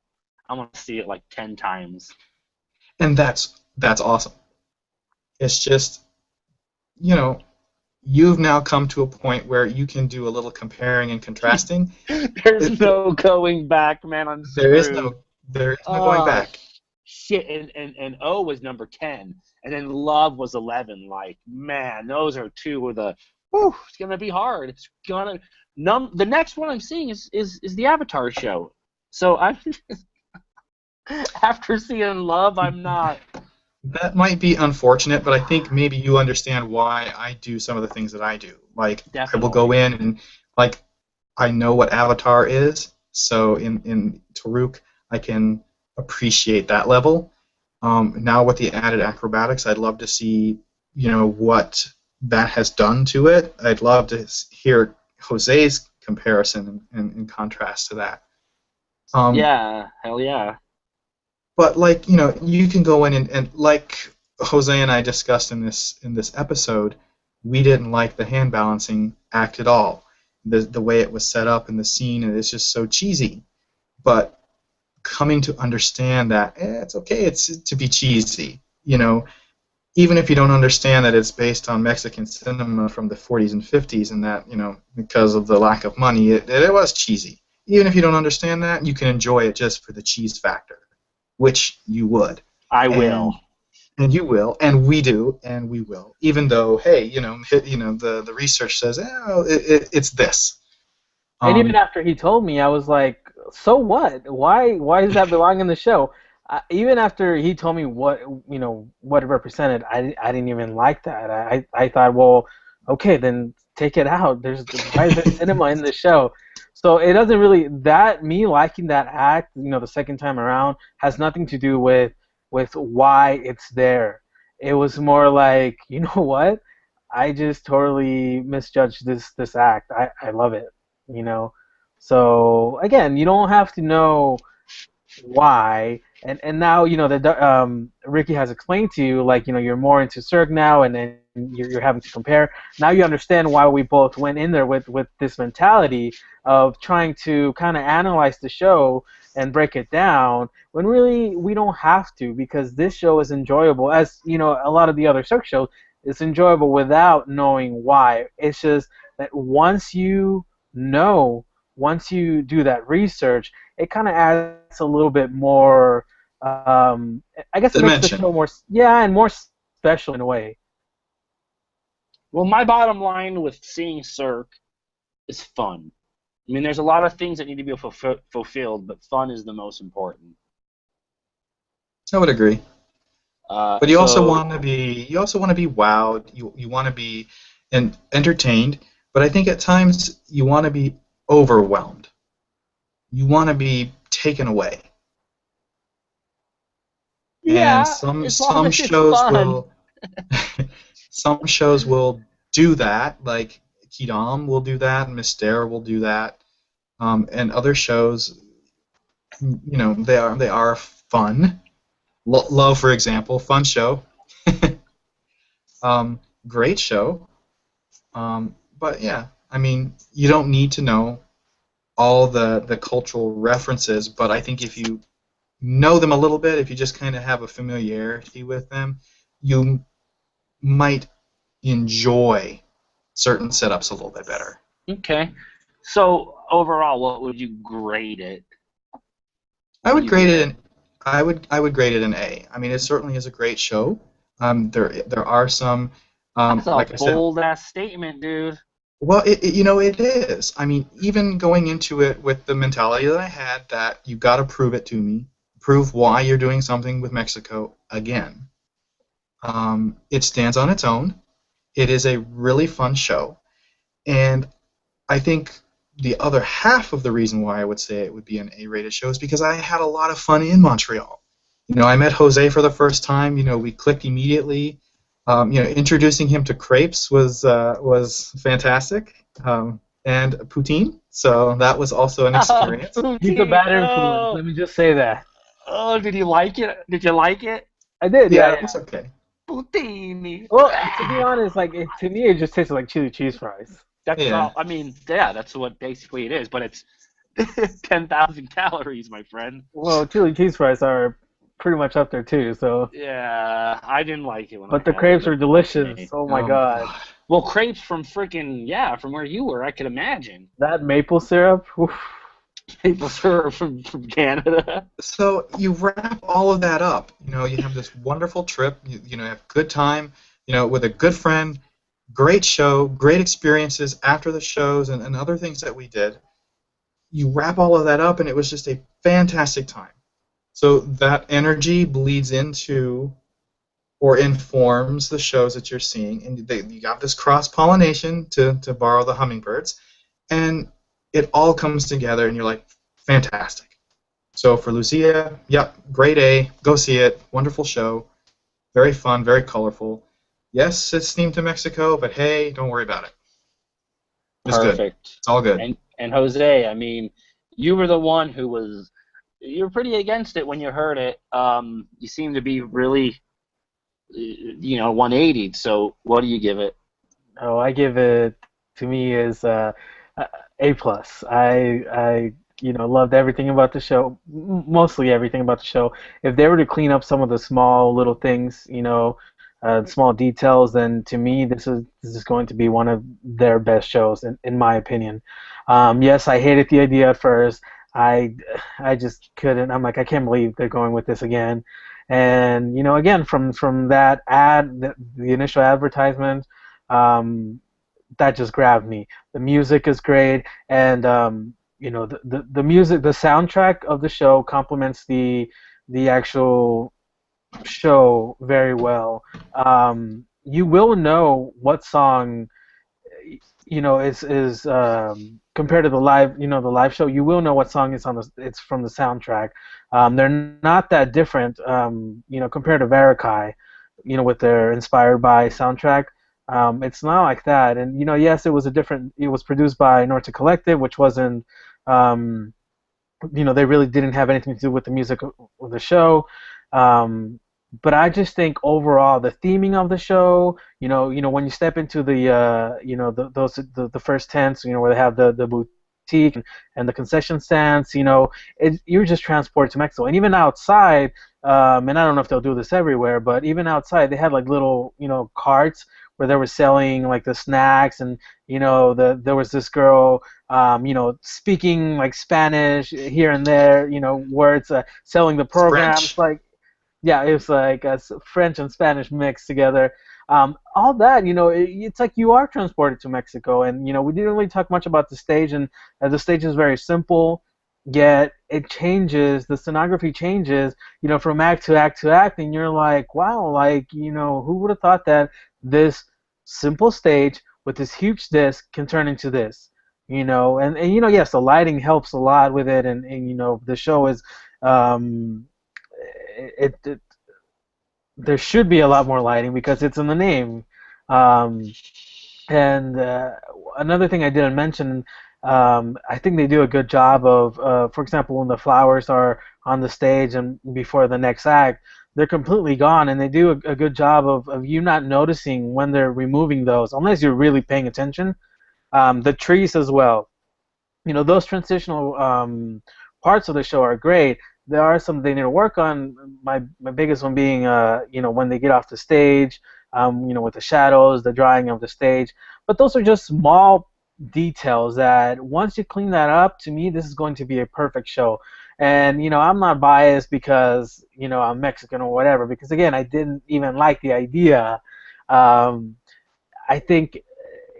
S3: I want to see it like 10 times.
S2: And that's awesome. It's just, you've now come to a point where you can do a little comparing and contrasting.
S3: There's no going back, man. I'm
S2: There is no going back.
S3: Shit, and O was number 10, and then Love was 11. Like, man, those are two of the. Whew, it's gonna be hard. It's gonna. The next one I'm seeing is the Avatar show. So I'm after seeing Love, I'm not.
S2: That might be unfortunate, but I think maybe you understand why I do some of the things that I do. Like, definitely. I will go in and, like, I know what Avatar is, so in Taruk I can appreciate that level. Now with the added acrobatics, I'd love to see, what that has done to it. I'd love to hear Jose's comparison and contrast to that.
S3: Yeah, hell yeah.
S2: But you can go in and like Jose and I discussed in this episode, we didn't like the hand balancing act at all. The way it was set up in the scene, and it's just so cheesy. But coming to understand that it's okay, it's to be cheesy, even if you don't understand that it's based on Mexican cinema from the 40s and 50s, and that because of the lack of money, it was cheesy. Even if you don't understand that, you can enjoy it just for the cheese factor, which you would.
S3: I will.
S2: And you will, and we do, and we will. Even though, hey, the research says, it's this.
S1: And even after he told me, I was like, so what? Why does that belong in the show? Even after he told me what it represented, I didn't even like that. I thought, well, okay, then take it out. Why is there cinema in the show? So it doesn't really me liking that act, the second time around has nothing to do with why it's there. It was more like, you know what? I just totally misjudged this act. I love it, you know. So again, you don't have to know why. And now that Ricky has explained to you, like you're more into Cirque now, and then you're having to compare. Now you understand why we both went in there with this mentality of trying to kind of analyze the show and break it down, when really we don't have to, because this show is enjoyable, as a lot of the other Cirque shows. It's enjoyable without knowing why. It's just that once you do that research, it kind of adds a little bit more. I guess it makes the show more, and more special in a way.
S3: Well, my bottom line with seeing Cirque is fun. I mean, there's a lot of things that need to be fulfilled, but fun is the most important.
S2: I would agree. But you also want to be wowed. You want to be entertained. But I think at times you want to be overwhelmed. You want to be taken away.
S3: Yeah,
S2: and some shows will some shows will do that, like Kidam will do that, and Mystere will do that, and other shows, they are fun. Love, for example, fun show, great show, but yeah, I mean, you don't need to know all the cultural references, but I think if you know them a little bit, if you just kind of have a familiarity with them, you might enjoy certain setups a little bit better.
S3: Okay. So overall, what would you grade it?
S2: I would grade it an A. I mean, it certainly is a great show. There are some.
S3: That's a
S2: like
S3: bold ass statement, dude.
S2: Well, it is. I mean, even going into it with the mentality that I had, that you got to prove it to me, prove why you're doing something with Mexico again. It stands on its own. It is a really fun show, and I think the other half of the reason why I would say it would be an A-rated show is because I had a lot of fun in Montreal. I met Jose for the first time. We clicked immediately. Introducing him to crepes was fantastic, and poutine. So that was also an experience.
S1: He's a bad influence. Let me just say that.
S3: Oh, did you like it? Did you like it?
S1: I did.
S2: Yeah, it was okay.
S3: Poutine.
S1: Well, to be honest, to me, it just tasted like chili cheese fries.
S3: That's all. I mean, that's what basically it is. But it's 10,000 calories, my friend.
S1: Well, chili cheese fries are pretty much up there too. So
S3: yeah, I didn't like it
S1: But the crepes are delicious. Oh my god.
S3: Well, crepes from from where you were, I could imagine.
S1: That maple syrup. Oof.
S3: Maple syrup from Canada.
S2: So you wrap all of that up. You have this wonderful trip. You have a good time. With a good friend. Great show. Great experiences after the shows and other things that we did. You wrap all of that up, and it was just a fantastic time. So that energy bleeds into or informs the shows that you're seeing, and you got this cross-pollination, to borrow the hummingbirds, and it all comes together, and you're like, fantastic. So for Luzia, yep, grade A, go see it, wonderful show, very fun, very colorful. Yes, it's themed to Mexico, but hey, don't worry about it. It's
S3: perfect.
S2: Good. It's all good.
S3: And Jose, I mean, you were the one who was. You were pretty against it when you heard it. You seem to be really, 180. So what do you give it?
S1: Oh, I give it, to me, is A+. I loved everything about the show, mostly everything about the show. If they were to clean up some of the small little things, small details, then to me this is going to be one of their best shows, in my opinion. Yes, I hated the idea at first. I just couldn't. I'm like, I can't believe they're going with this again. And again, from that ad, the initial advertisement, that just grabbed me. The music is great, and the music, the soundtrack of the show complements the actual show very well. You will know what song is compared to the live show, you will know what song it's from the soundtrack. They're not that different, compared to Verikai, with their Inspired by soundtrack. It's not like that, and yes, it was produced by Norte Collective, which wasn't, they really didn't have anything to do with the music of the show. But I just think overall the theming of the show, when you step into the first tents, where they have the boutique and the concession stands, you're just transported to Mexico. And even outside, and I don't know if they'll do this everywhere, but even outside they had like little, carts where they were selling like the snacks, and there was this girl, speaking like Spanish here and there, words, selling the programs, like. Yeah, it was like French and Spanish mixed together. All that, it's like you are transported to Mexico, and we didn't really talk much about the stage, and the stage is very simple, yet it changes. The scenography changes, from act to act to act, and you're like, wow, like who would have thought that this simple stage with this huge disc can turn into this, and yes, the lighting helps a lot with it, and the show is. There should be a lot more lighting because it's in the name. And another thing I didn't mention, I think they do a good job of, for example, when the flowers are on the stage and before the next act, they're completely gone, and they do a good job of you not noticing when they're removing those, unless you're really paying attention. The trees as well. Those transitional parts of the show are great. There are some they need to work on. My biggest one being, when they get off the stage, with the shadows, the drawing of the stage. But those are just small details that once you clean that up, to me, this is going to be a perfect show. And, I'm not biased because, I'm Mexican or whatever, because, again, I didn't even like the idea. I think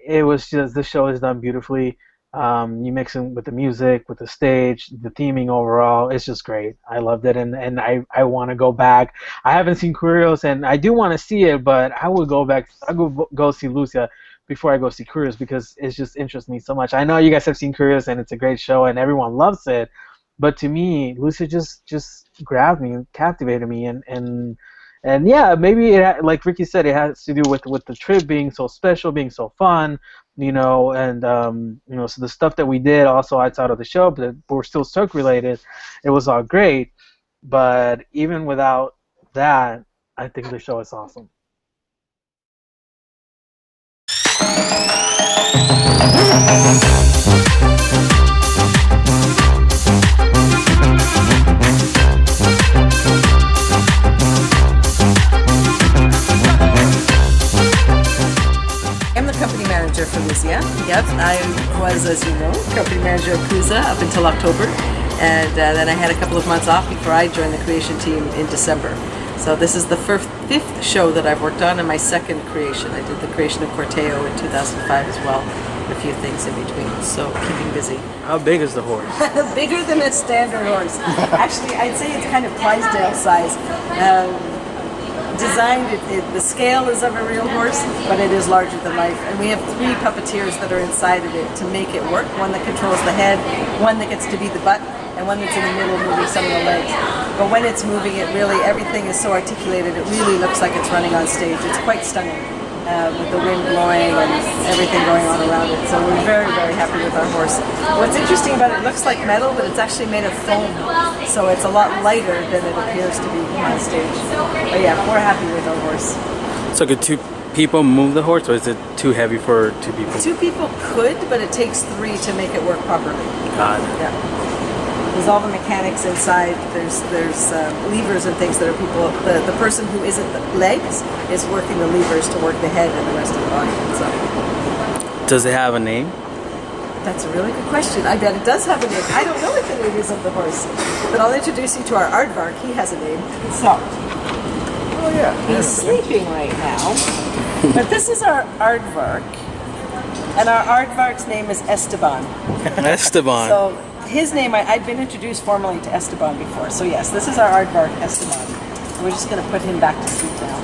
S1: it was just the show is done beautifully. You mix it with the music, with the stage, the theming overall, it's just great. I loved it, and I want to go back. I haven't seen Curios, and I do want to see it, but I will go back. I'll go see Luzia before I go see Curios because it just interests me so much. I know you guys have seen Curios, and it's a great show, and everyone loves it, but to me, Luzia just grabbed me and captivated me, and yeah, maybe like Ricky said, it has to do with the trip being so special, being so fun, and so the stuff that we did also outside of the show, but we're still Cirque related. It was all great, but even without that, I think the show is awesome.
S4: I'm the company manager for Luzia. Yep, I was, as you know, company manager of Kuza up until October, and then I had a couple of months off before I joined the creation team in December. So this is the fifth show that I've worked on, and my second creation. I did the creation of Corteo in 2005 as well, a few things in between, so keeping busy.
S1: How big is the horse?
S4: Bigger than a standard horse. Actually, I'd say it's kind of Clydesdale size. Designed, the scale is of a real horse, but it is larger than life. And we have 3 puppeteers that are inside of it to make it work. One that controls the head, one that gets to be the butt, and one that's in the middle moving some of the legs. But when it's moving, everything is so articulated, it really looks like it's running on stage. It's quite stunning, with the wind blowing and everything going on around it. So we're very, very happy with our horse. What's interesting about it looks like metal, but it's actually made of foam. So it's a lot lighter than it appears to be on stage. But yeah, we're happy with our horse.
S5: So could 2 people move the horse, or is it too heavy for 2 people?
S4: 2 people could, but it takes 3 to make it work properly.
S5: Got it.
S4: Yeah. There's all the mechanics inside. There's levers and things that are people. The person who isn't the legs is working the levers to work the head and the rest of the body. So.
S5: Does it have a name?
S4: That's a really good question. I bet it does have a name. I don't know what the name is of the horse, but I'll introduce you to our aardvark. He has a name. So.
S6: Oh yeah.
S4: He's sleeping right now, but this is our aardvark, and our aardvark's name is Esteban.
S5: Esteban.
S4: So. His name, I'd been introduced formally to Esteban before. So yes, this is our aardvark, Esteban. So we're just going to put him back to sleep now.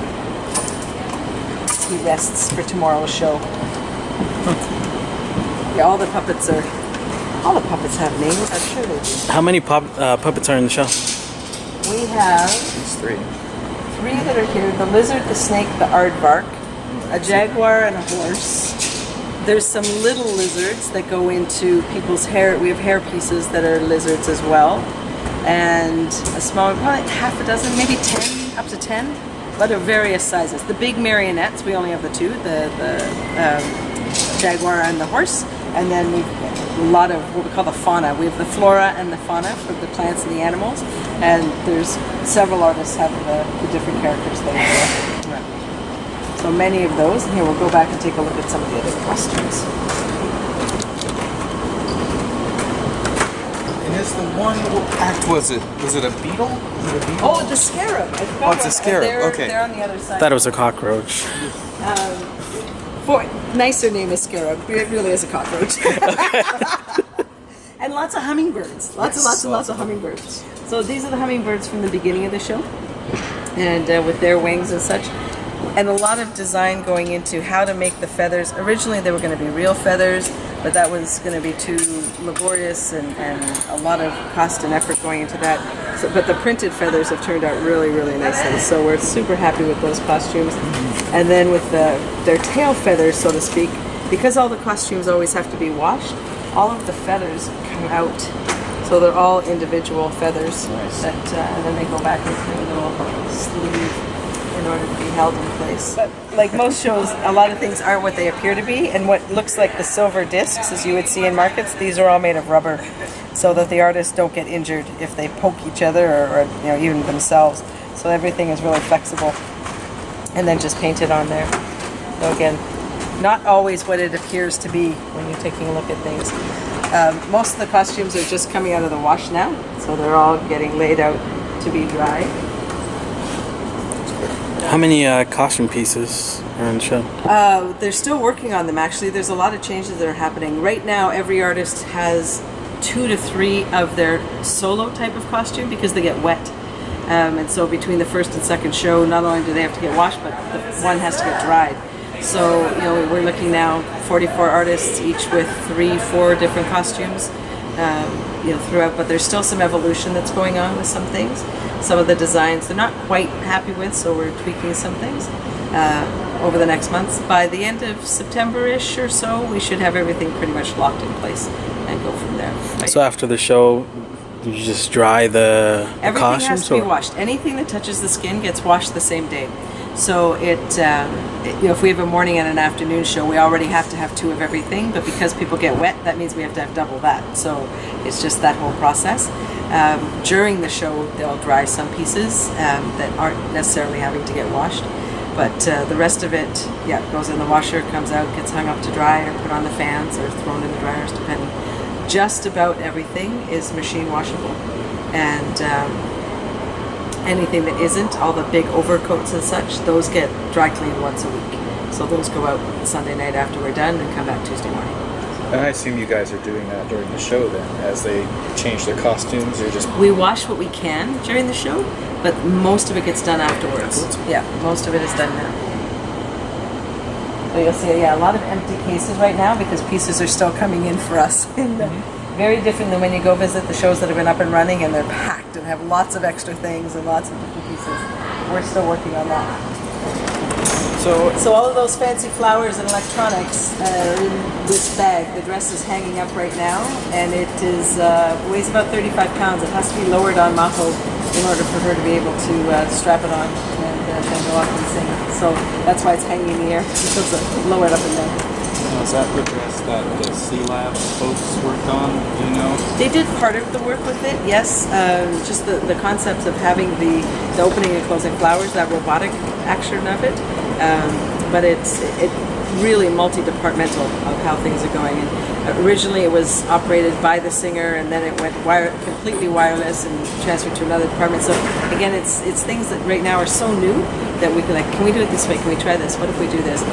S4: He rests for tomorrow's show. Yeah, all the puppets have names. I'm sure they do.
S5: How many puppets are in the show?
S4: We have
S6: It's 3.
S4: 3 that are here: the lizard, the snake, the aardvark, a jaguar, and a horse. There's some little lizards that go into people's hair. We have hair pieces that are lizards as well, and a small, probably half a dozen, maybe 10, up to 10, but of various sizes. The big marionettes, we only have the 2, the jaguar and the horse, and then we've a lot of what we call the fauna. We have the flora and the fauna for the plants and the animals, and there's several artists have the different characters that are there. So many of those, and here we'll go back and take a look at some of the other costumes.
S6: And is the one, what act was it? Was it a beetle?
S4: Oh, the scarab. I forgot
S6: Oh, it's a
S4: about-
S6: scarab,
S4: they're,
S6: okay.
S4: They're on the other side.
S5: I thought it was a cockroach.
S4: Nicer name is scarab. It really is a cockroach. And lots of hummingbirds. Lots of hummingbirds. So these are the hummingbirds from the beginning of the show, and with their wings and such. And a lot of design going into how to make the feathers. Originally they were going to be real feathers, but that was going to be too laborious and a lot of cost and effort going into that. So, but the printed feathers have turned out really, really nicely. So we're super happy with those costumes. And then with their tail feathers, so to speak, because all the costumes always have to be washed, all of the feathers come out. So they're all individual feathers.
S6: Nice.
S4: That, and then they go back into a little sleeve in order to be held in place. But like most shows, a lot of things aren't what they appear to be, and what looks like the silver discs, as you would see in markets, these are all made of rubber, so that the artists don't get injured if they poke each other or even themselves. So everything is really flexible, and then just painted on there. So again, not always what it appears to be when you're taking a look at things. Most of the costumes are just coming out of the wash now, so they're all getting laid out to be dry.
S5: How many costume pieces are in the show?
S4: They're still working on them, actually. There's a lot of changes that are happening. Right now, every artist has 2 to 3 of their solo type of costume because they get wet. And so between the first and second show, not only do they have to get washed, but the one has to get dried. So, we're looking now 44 artists, each with 3-4 different costumes, throughout. But there's still some evolution that's going on with some things. Some of the designs they're not quite happy with, so we're tweaking some things over the next months. By the end of September-ish or so, we should have everything pretty much locked in place and go from there. Right?
S5: So after the show, you just dry the
S4: Everything
S5: costumes?
S4: has to be washed. Anything that touches the skin gets washed the same day. So if we have a morning and an afternoon show, we already have to have 2 of everything. But because people get wet, that means we have to have double that. So it's just that whole process. During the show, they'll dry some pieces that aren't necessarily having to get washed. But the rest of it, goes in the washer, comes out, gets hung up to dry, or put on the fans, or thrown in the dryers, depending. Just about everything is machine washable. And anything that isn't, all the big overcoats and such, those get dry cleaned once a week. So those go out Sunday night after we're done and come back Tuesday morning.
S6: And I assume you guys are doing that during the show then, as they change their costumes, or just...
S4: We wash what we can during the show, but most of it gets done afterwards. Yeah, most of it is done now. So you'll see, a lot of empty cases right now because pieces are still coming in for us. Very different than when you go visit the shows that have been up and running and they're packed and have lots of extra things and lots of different pieces. We're still working on that. So all of those fancy flowers and electronics are in this bag. The dress is hanging up right now, and it is weighs about 35 pounds. It has to be lowered on Maho in order for her to be able to strap it on and then go off and sing. So that's why it's hanging in the air. So it's lowered up and down.
S6: Now, is that the dress that the C-Lab folks worked on, do you know?
S4: They did part of the work with it, yes. Just the concepts of having the opening and closing flowers, that robotic action of it. But it's really multi-departmental of how things are going. And originally it was operated by the singer, and then it went completely wireless and transferred to another department. So again, it's things that right now are so new that we can we do it this way? Can we try this? What if we do this?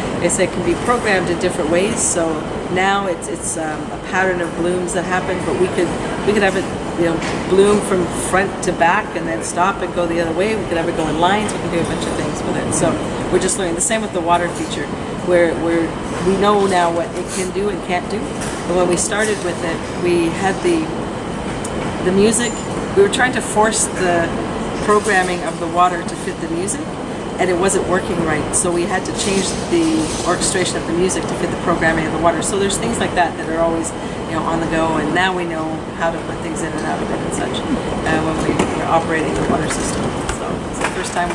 S4: It can be programmed in different ways. So now it's a pattern of blooms that happen, but we could have it bloom from front to back and then stop and go the other way. We could have it go in lines. We can do a bunch of things with it. So we're just learning. The same with the water feature. we know now what it can do and can't do. But when we started with it, we had the music. We were trying to force the programming of the water to fit the music, and it wasn't working right. So we had to change the orchestration of the music to fit the programming of the water. So there's things like that are always, on the go. And now we know how to put things in and out of it and such when we're operating the water system. So it's the first time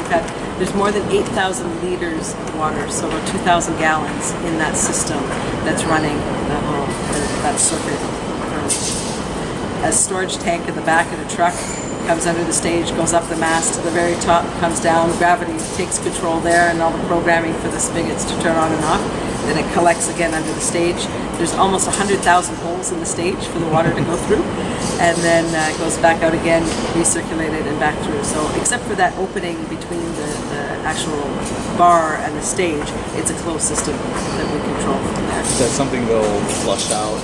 S4: there's more than 8,000 liters of water, so about 2,000 gallons in that system that's running that circuit. A storage tank in the back of the truck comes under the stage, goes up the mast to the very top, comes down, gravity takes control there, and all the programming for the spigots to turn on and off. Then it collects again under the stage. There's almost 100,000 holes in the stage for the water to go through, and then it goes back out again, recirculated, and back through. So except for that opening between the actual bar and the stage, it's a closed system that we control from there.
S6: Is that something they'll flush out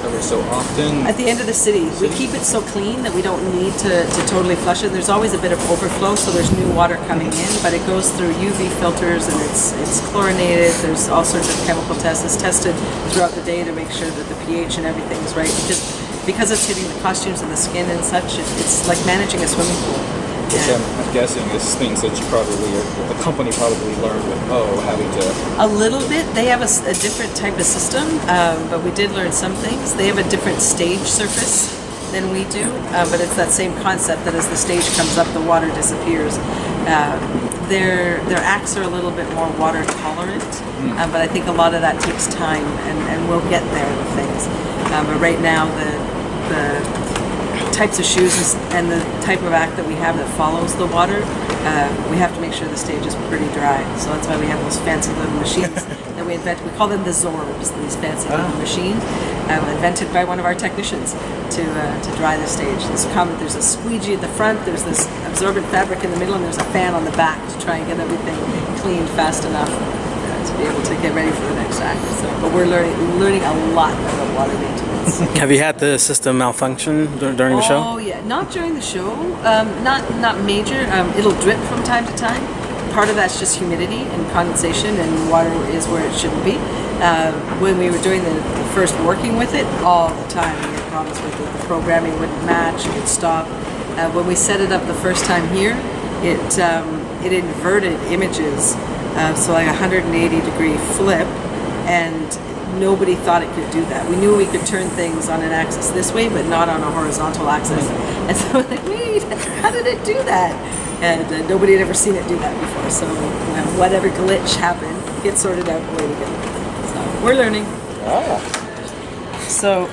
S6: every so often?
S4: At the end of the city, we keep it so clean that we don't need to totally flush it. There's always a bit of overflow, so there's new water coming in, but it goes through UV filters and it's chlorinated. There's all sorts of chemical tests. It's tested throughout the day to make sure that the pH and everything is right, because it's hitting the costumes and the skin and such. It's like managing a swimming pool.
S6: Which I'm guessing is things that the company probably learned with having to...
S4: A little bit. They have a different type of system, but we did learn some things. They have a different stage surface than we do, but it's that same concept that as the stage comes up, the water disappears. Their acts are a little bit more water tolerant, but I think a lot of that takes time, and we'll get there with things. But right now, the types of shoes and the type of act that we have that follows the water, we have to make sure the stage is pretty dry. So that's why we have those fancy little machines that we invent. We call them the Zorbs, these fancy little machines, invented by one of our technicians to dry the stage. There's a squeegee at the front, there's this absorbent fabric in the middle, and there's a fan on the back to try and get everything cleaned fast enough to be able to get ready for the next act. But we're learning a lot about water maintenance.
S5: Have you had the system malfunction during the show?
S4: Oh yeah, not during the show. Not major. It'll drip from time to time. Part of that's just humidity and condensation, and water is where it shouldn't be. When we were doing the first working with it, all the time we had problems with it. The programming wouldn't match, it would stop. When we set it up the first time here, it inverted images, so like a 180-degree flip, and nobody thought it could do that. We knew we could turn things on an axis this way, but not on a horizontal axis. And so we're like, wait, how did it do that? And nobody had ever seen it do that before. So whatever glitch happened, gets sorted out, away we go. So we're learning. So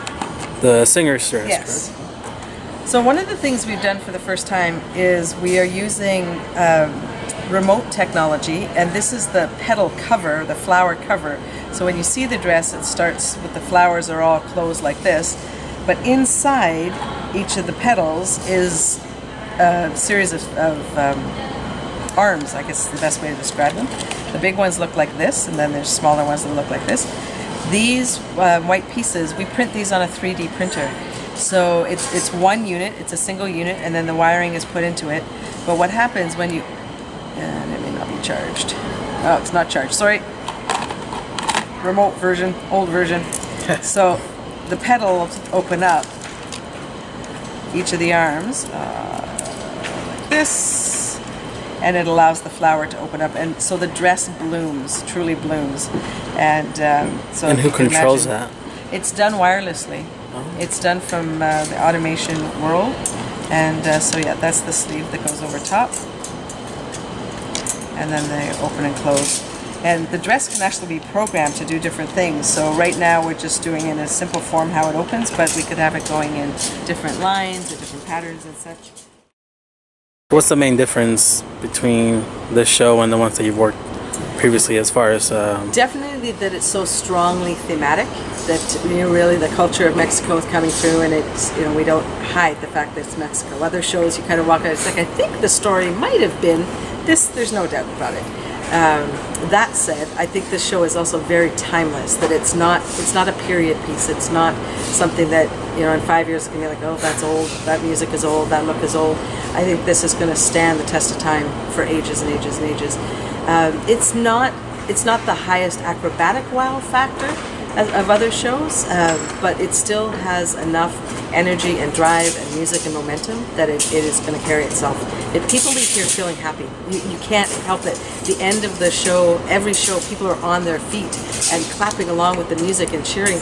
S5: the singer's dress.
S4: Yes. So one of the things we've done for the first time is we are using remote technology, and this is the petal cover, the flower cover. So when you see the dress, it starts with the flowers are all closed like this, but inside each of the petals is a series of arms, I guess is the best way to describe them. The big ones look like this, and then there's smaller ones that look like this. These white pieces, we print these on a 3D printer. So it's one unit, it's a single unit, and then the wiring is put into it. But what happens when you... And it may not be charged. Oh, it's not charged, sorry. Remote version, old version. So the petals open up, each of the arms, like this, and it allows the flower to open up. And so the dress blooms, truly blooms. And so...
S5: And who controls that?
S4: It's done wirelessly. It's done from the automation world, and so yeah, that's the sleeve that goes over top, and then they open and close. And the dress can actually be programmed to do different things. So right now we're just doing in a simple form how it opens, but we could have it going in different lines or different patterns and such.
S5: What's the main difference between this show and the ones that you've worked previously, as far as
S4: definitely that it's so strongly thematic that really the culture of Mexico is coming through, and it's we don't hide the fact that it's Mexico. Other shows you kind of walk out, it's like, I think the story might have been this. There's no doubt about it. That said, I think this show is also very timeless. That it's not a period piece. It's not something that in 5 years can be like, oh, that's old. That music is old. That look is old. I think this is going to stand the test of time for ages and ages and ages. It's not it's not the highest acrobatic wow factor of other shows, but it still has enough energy and drive and music and momentum that it is going to carry itself. If people leave here feeling happy, you can't help it. The end of the show, every show, people are on their feet and clapping along with the music and cheering,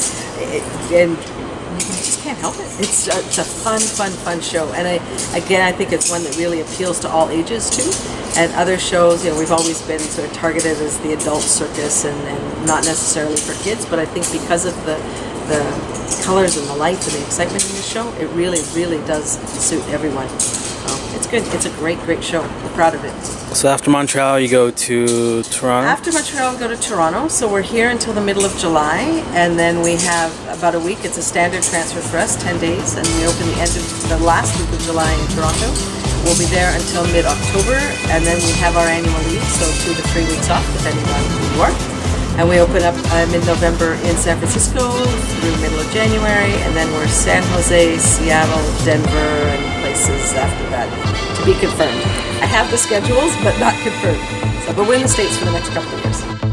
S4: and you just can't help it. It's a fun show, and I think it's one that really appeals to all ages too. And other shows, we've always been sort of targeted as the adult circus and not necessarily for kids, but I think because of the colors and the lights and the excitement in this show, it really does suit everyone. So it's good. It's a great show. I'm proud of it.
S5: So after Montreal, you go to Toronto?
S4: After Montreal, we go to Toronto. So we're here until the middle of July, and then we have about a week. It's a standard transfer for us, 10 days, and we open the last week of July in Toronto. We'll be there until mid-October, and then we have our annual leave, so 2 to 3 weeks off, depending on New York. And we open up mid-November in San Francisco through middle of January, and then we're San Jose, Seattle, Denver, and places after that to be confirmed. I have the schedules, but not confirmed. But we're in the States for the next couple of years.